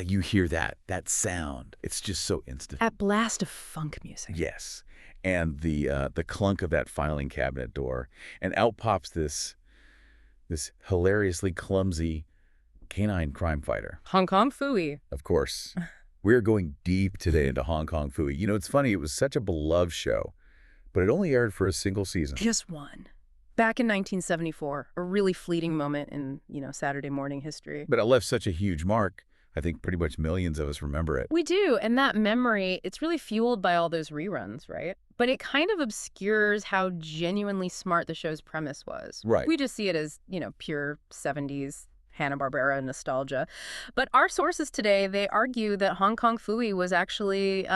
you hear that sound. It's just so instant. That blast of funk music. Yes. And the clunk of that filing cabinet door. And out pops this hilariously clumsy canine crime fighter. Hong Kong Phooey. Of course. We're going deep today into Hong Kong Phooey. You know, it's funny, it was such a beloved show, but it only aired for a single season. Just one. Back in 1974, a really fleeting moment in, Saturday morning history. But it left such a huge mark. I think pretty much millions of us remember it. We do, and that memory, it's really fueled by all those reruns, right? But it kind of obscures how genuinely smart the show's premise was. Right. We just see it as, pure 70s Hanna-Barbera nostalgia. But our sources today, they argue that Hong Kong Phooey was actually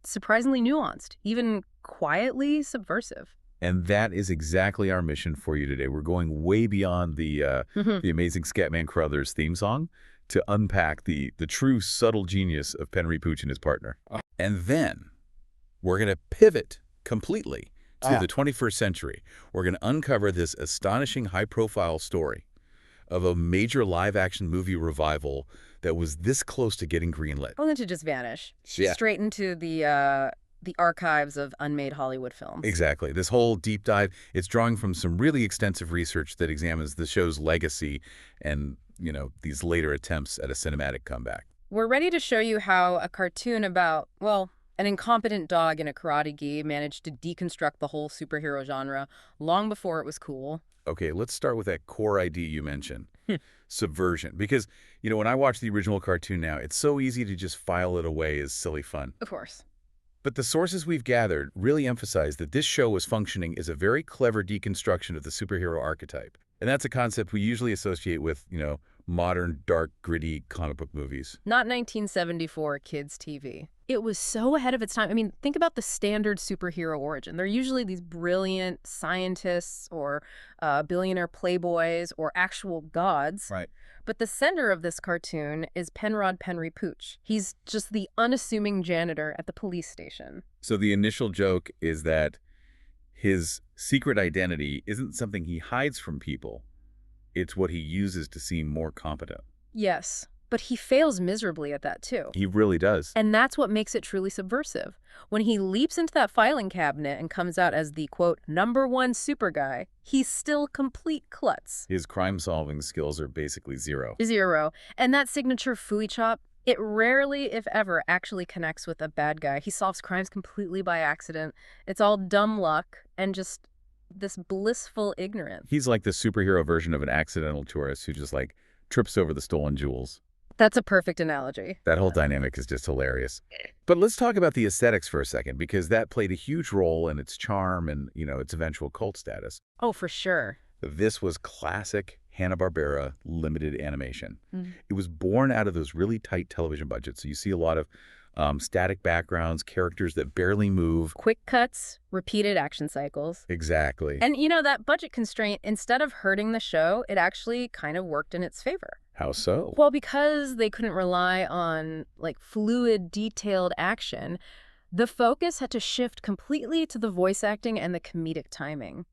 surprisingly nuanced, even quietly subversive. And that is exactly our mission for you today. We're going way beyond the amazing Scatman Crothers theme song to unpack the true subtle genius of Penry Pooch and his partner. And then we're going to pivot completely to the 21st century. We're going to uncover this astonishing high-profile story of a major live-action movie revival that was this close to getting greenlit. Only to just vanish. Yeah. Straight into the archives of unmade Hollywood films. Exactly. This whole deep dive, it's drawing from some really extensive research that examines the show's legacy and, these later attempts at a cinematic comeback. We're ready to show you how a cartoon about, an incompetent dog in a karate gi managed to deconstruct the whole superhero genre long before it was cool. Okay, let's start with that core idea you mentioned, Subversion. Because, when I watch the original cartoon now, it's so easy to just file it away as silly fun. Of course. But the sources we've gathered really emphasize that this show was functioning as a very clever deconstruction of the superhero archetype. And that's a concept we usually associate with, modern, dark, gritty comic book movies. Not 1974 kids' TV. It was so ahead of its time. I mean, think about the standard superhero origin. They're usually these brilliant scientists or billionaire playboys or actual gods. Right. But the center of this cartoon is Penry Pooch. He's just the unassuming janitor at the police station. So the initial joke is that his secret identity isn't something he hides from people. It's what he uses to seem more competent. Yes, but he fails miserably at that too. He really does. And that's what makes it truly subversive. When he leaps into that filing cabinet and comes out as the, quote, #1 super guy, he's still complete klutz. His crime-solving skills are basically zero. Zero. And that signature Phooey chop, it rarely, if ever, actually connects with a bad guy. He solves crimes completely by accident. It's all dumb luck and just this blissful ignorance. He's like the superhero version of an accidental tourist who just, trips over the stolen jewels. That's a perfect analogy. That whole dynamic is just hilarious. But let's talk about the aesthetics for a second, because that played a huge role in its charm and, its eventual cult status. Oh, for sure. This was classic Hanna-Barbera limited animation. Mm. It was born out of those really tight television budgets. So you see a lot of static backgrounds, characters that barely move. Quick cuts, repeated action cycles. Exactly. And, that budget constraint, instead of hurting the show, it actually kind of worked in its favor. How so? Well, because they couldn't rely on, fluid, detailed action, the focus had to shift completely to the voice acting and the comedic timing.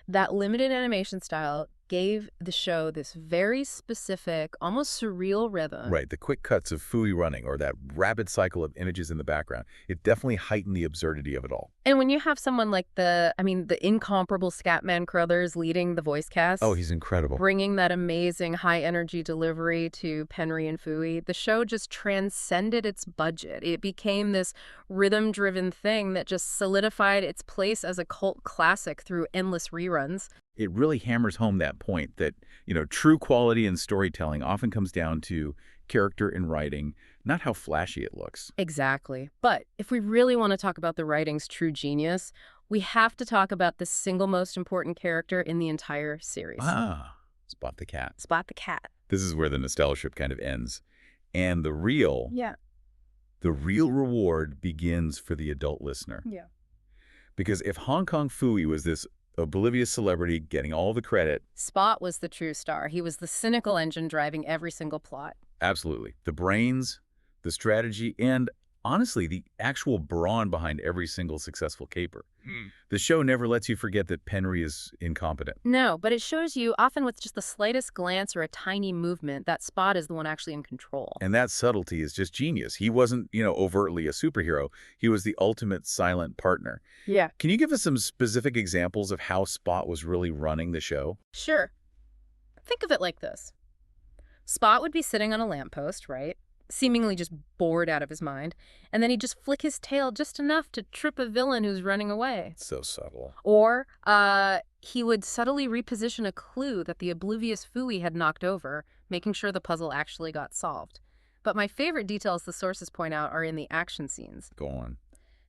That limited animation style gave the show this very specific, almost surreal rhythm. Right, the quick cuts of Phooey running or that rapid cycle of images in the background, it definitely heightened the absurdity of it all. And when you have someone like the incomparable Scatman Crothers leading the voice cast. Oh, he's incredible. Bringing that amazing high-energy delivery to Penry and Phooey, the show just transcended its budget. It became this rhythm-driven thing that just solidified its place as a cult classic through endless reruns. It really hammers home that point that, true quality in storytelling often comes down to character and writing, not how flashy it looks. Exactly. But if we really want to talk about the writing's true genius, we have to talk about the single most important character in the entire series. Spot the cat. Spot the cat. This is where the nostalgia trip kind of ends. And the real reward begins for the adult listener. Yeah. Because if Hong Kong Phooey was this oblivious celebrity getting all the credit, Spot was the true star. He was the cynical engine driving every single plot. Absolutely. The brains, the strategy, and honestly the actual brawn behind every single successful caper. Hmm. The show never lets you forget that Penry is incompetent. No, but it shows you, often with just the slightest glance or a tiny movement, that Spot is the one actually in control. And that subtlety is just genius. He wasn't, overtly a superhero. He was the ultimate silent partner. Yeah. Can you give us some specific examples of how Spot was really running the show? Sure. Think of it like this. Spot would be sitting on a lamppost, right? Seemingly just bored out of his mind, and then he'd just flick his tail just enough to trip a villain who's running away. So subtle. Or he would subtly reposition a clue that the oblivious Phooey had knocked over, making sure the puzzle actually got solved. But my favorite details the sources point out are in the action scenes. Go on.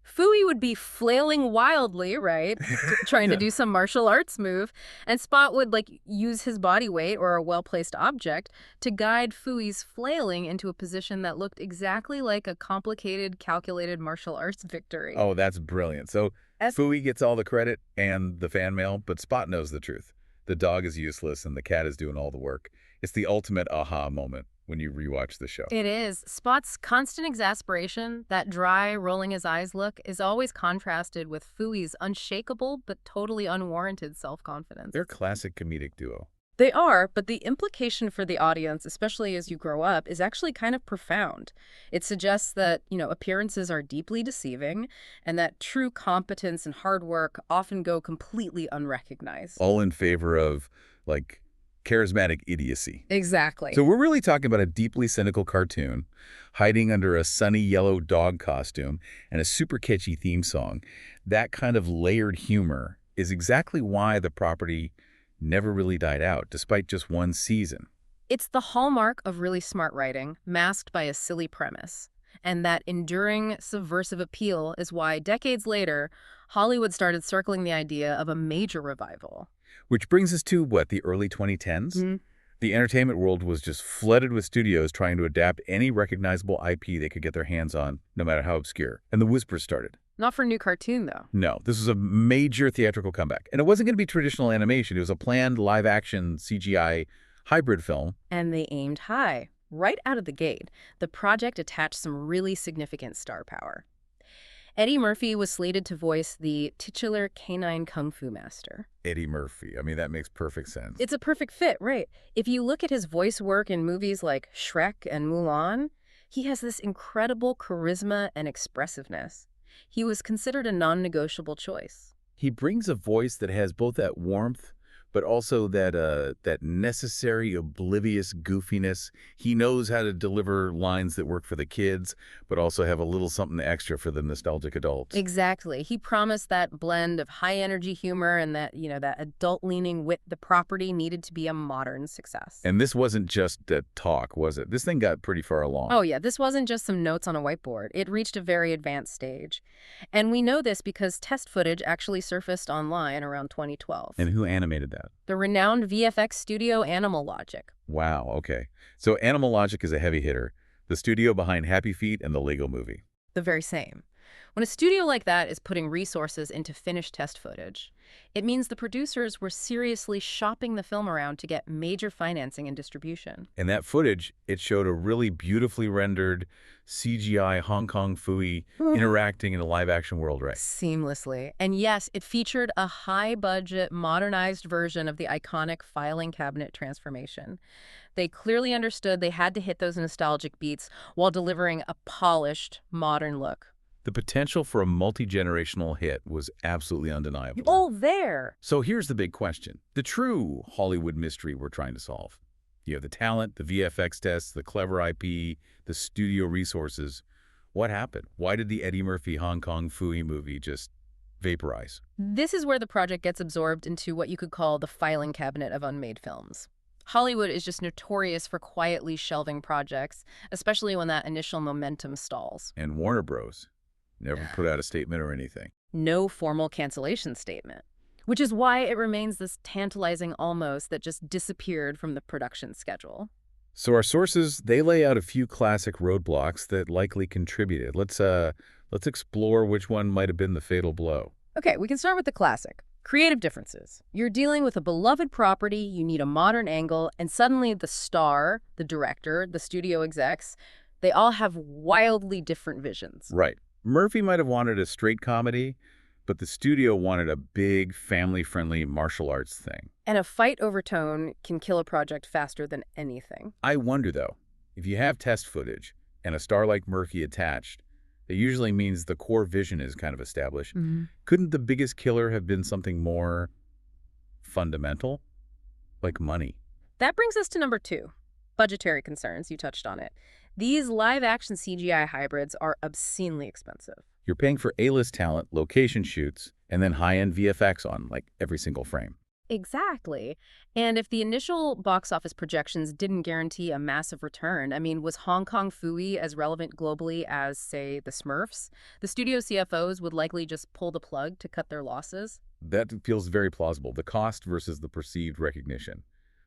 Phooey would be flailing wildly, right, trying to do some martial arts move, and Spot would, use his body weight or a well-placed object to guide Phooey's flailing into a position that looked exactly like a complicated, calculated martial arts victory. Oh, that's brilliant. So Phooey gets all the credit and the fan mail, but Spot knows the truth. The dog is useless and the cat is doing all the work. It's the ultimate aha moment when you rewatch the show. It is. Spot's constant exasperation, that dry, rolling his eyes look, is always contrasted with Phooey's unshakable but totally unwarranted self-confidence. They're a classic comedic duo. They are, but the implication for the audience, especially as you grow up, is actually kind of profound. It suggests that, appearances are deeply deceiving and that true competence and hard work often go completely unrecognized. All in favor of, charismatic idiocy. Exactly. So we're really talking about a deeply cynical cartoon hiding under a sunny yellow dog costume and a super catchy theme song. That kind of layered humor is exactly why the property never really died out, despite just one season. It's the hallmark of really smart writing, masked by a silly premise. And that enduring, subversive appeal is why, decades later, Hollywood started circling the idea of a major revival. Which brings us to, the early 2010s? Mm-hmm. The entertainment world was just flooded with studios trying to adapt any recognizable IP they could get their hands on, no matter how obscure. And the whispers started. Not for a new cartoon, though. No, this was a major theatrical comeback. And it wasn't going to be traditional animation. It was a planned live-action CGI hybrid film. And they aimed high. Right out of the gate, the project attached some really significant star power. Eddie Murphy was slated to voice the titular canine kung fu master. Eddie Murphy. I mean, that makes perfect sense. It's a perfect fit, right? If you look at his voice work in movies like Shrek and Mulan, he has this incredible charisma and expressiveness. He was considered a non-negotiable choice. He brings a voice that has both that warmth, but also that necessary, oblivious goofiness. He knows how to deliver lines that work for the kids, but also have a little something extra for the nostalgic adults. Exactly. He promised that blend of high-energy humor and that adult-leaning wit. The property needed to be a modern success. And this wasn't just talk, was it? This thing got pretty far along. Oh, yeah. This wasn't just some notes on a whiteboard. It reached a very advanced stage. And we know this because test footage actually surfaced online around 2012. And who animated that? The renowned VFX studio Animal Logic. Wow, okay. So Animal Logic is a heavy hitter. The studio behind Happy Feet and the Lego Movie. The very same. When a studio like that is putting resources into finished test footage, it means the producers were seriously shopping the film around to get major financing and distribution. And that footage, it showed a really beautifully rendered CGI Hong Kong Phooey interacting in a live-action world, right? Seamlessly. And yes, it featured a high-budget, modernized version of the iconic filing cabinet transformation. They clearly understood they had to hit those nostalgic beats while delivering a polished, modern look. The potential for a multi-generational hit was absolutely undeniable. Oh, there! So here's the big question. The true Hollywood mystery we're trying to solve. You have the talent, the VFX tests, the clever IP, the studio resources. What happened? Why did the Eddie Murphy Hong Kong Phooey movie just vaporize? This is where the project gets absorbed into what you could call the filing cabinet of unmade films. Hollywood is just notorious for quietly shelving projects, especially when that initial momentum stalls. And Warner Bros. Never put out a statement or anything. No formal cancellation statement, which is why it remains this tantalizing almost that just disappeared from the production schedule. So our sources, they lay out a few classic roadblocks that likely contributed. Let's explore which one might have been the fatal blow. Okay, we can start with the classic. Creative differences. You're dealing with a beloved property, you need a modern angle, and suddenly the star, the director, the studio execs, They all have wildly different visions. Right. Murphy might have wanted a straight comedy, but the studio wanted a big, family-friendly martial arts thing. And a fight overtone can kill a project faster than anything. I wonder, though, if you have test footage and a star like Murphy attached, it usually means the core vision is kind of established. Couldn't the biggest killer have been something more fundamental? Like money? That brings us to number 2, budgetary concerns. You touched on it. These live-action CGI hybrids are obscenely expensive. You're paying for A-list talent, location shoots, and then high-end VFX on, like, every single frame. Exactly. And if the initial box office projections didn't guarantee a massive return, I mean, was Kong Phooey as relevant globally as, say, the Smurfs? The studio CFOs would likely just pull the plug to cut their losses. That feels very plausible, the cost versus the perceived recognition.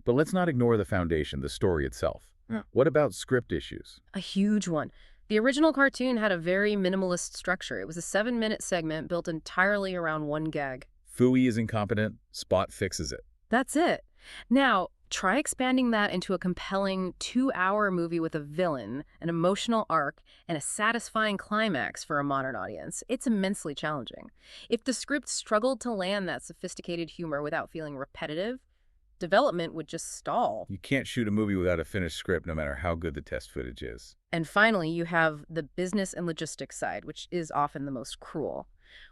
But let's not ignore the foundation, the story itself. What about script issues? A huge one. The original cartoon had a very minimalist structure. It was a 7-minute segment built entirely around one gag. Phooey is incompetent, Spot fixes it. That's it. Now, try expanding that into a compelling 2-hour movie with a villain, an emotional arc, and a satisfying climax for a modern audience. It's immensely challenging. If the script struggled to land that sophisticated humor without feeling repetitive, development would just stall. You can't shoot a movie without a finished script, no matter how good the test footage is. And finally, you have the business and logistics side, which is often the most cruel.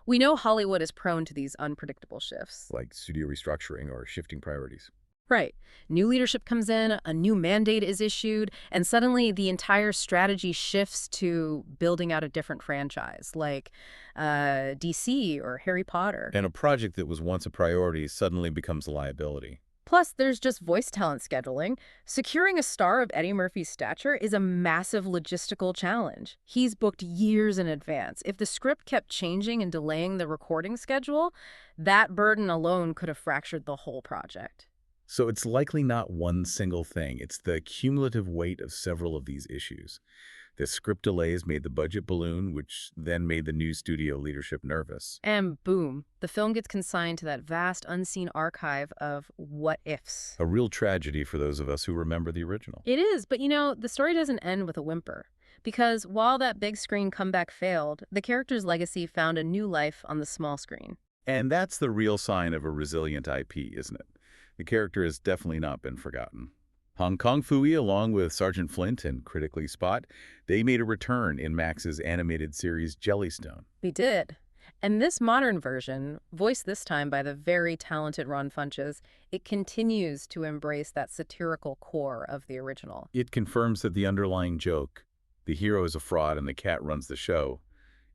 We know Hollywood is prone to these unpredictable shifts. Like studio restructuring or shifting priorities. Right. New leadership comes in, a new mandate is issued, and suddenly the entire strategy shifts to building out a different franchise, like DC or Harry Potter. And a project that was once a priority suddenly becomes a liability. Plus, there's just voice talent scheduling. Securing a star of Eddie Murphy's stature is a massive logistical challenge. He's booked years in advance. If the script kept changing and delaying the recording schedule, that burden alone could have fractured the whole project. So it's likely not one single thing. It's the cumulative weight of several of these issues. The script delays made the budget balloon, which then made the new studio leadership nervous. And boom, the film gets consigned to that vast, unseen archive of what-ifs. A real tragedy for those of us who remember the original. It is, but you know, the story doesn't end with a whimper. Because while that big screen comeback failed, the character's legacy found a new life on the small screen. And that's the real sign of a resilient IP, isn't it? The character has definitely not been forgotten. Kong Phooey, along with Sergeant Flint and critically Spot, they made a return in Max's animated series Jellystone. They did. And this modern version, voiced this time by the very talented Ron Funches, it continues to embrace that satirical core of the original. It confirms that the underlying joke, the hero is a fraud and the cat runs the show,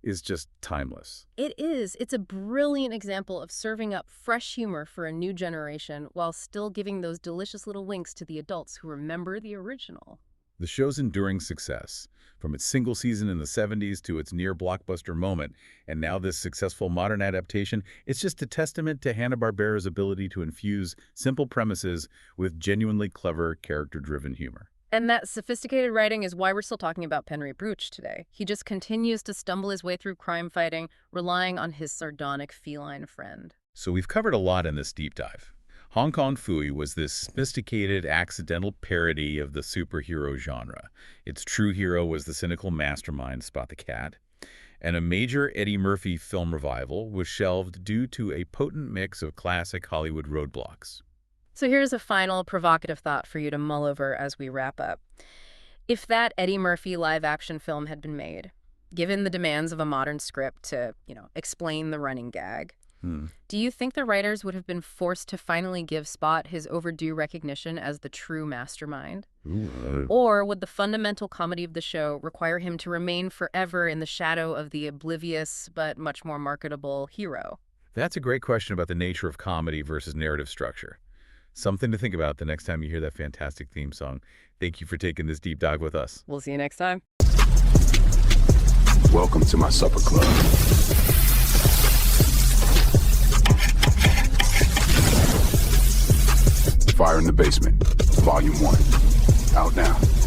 is just timeless. It is. It's a brilliant example of serving up fresh humor for a new generation while still giving those delicious little winks to the adults who remember the original. The show's enduring success, from its single season in the 70s to its near-blockbuster moment, and now this successful modern adaptation, it's just a testament to Hanna-Barbera's ability to infuse simple premises with genuinely clever, character-driven humor. And that sophisticated writing is why we're still talking about Penry Pooch today. He just continues to stumble his way through crime fighting, relying on his sardonic feline friend. So we've covered a lot in this deep dive. Kong Phooey was this sophisticated, accidental parody of the superhero genre. Its true hero was the cynical mastermind, Spot the Cat. And a major Eddie Murphy film revival was shelved due to a potent mix of classic Hollywood roadblocks. So here's a final provocative thought for you to mull over as we wrap up. If that Eddie Murphy live-action film had been made, given the demands of a modern script to, explain the running gag, do you think the writers would have been forced to finally give Spot his overdue recognition as the true mastermind? Or would the fundamental comedy of the show require him to remain forever in the shadow of the oblivious but much more marketable hero? That's a great question about the nature of comedy versus narrative structure. Something to think about the next time you hear that fantastic theme song. Thank you for taking this deep dive with us. We'll see you next time. Welcome to my supper club. Fire in the Basement, Volume 1. Out now.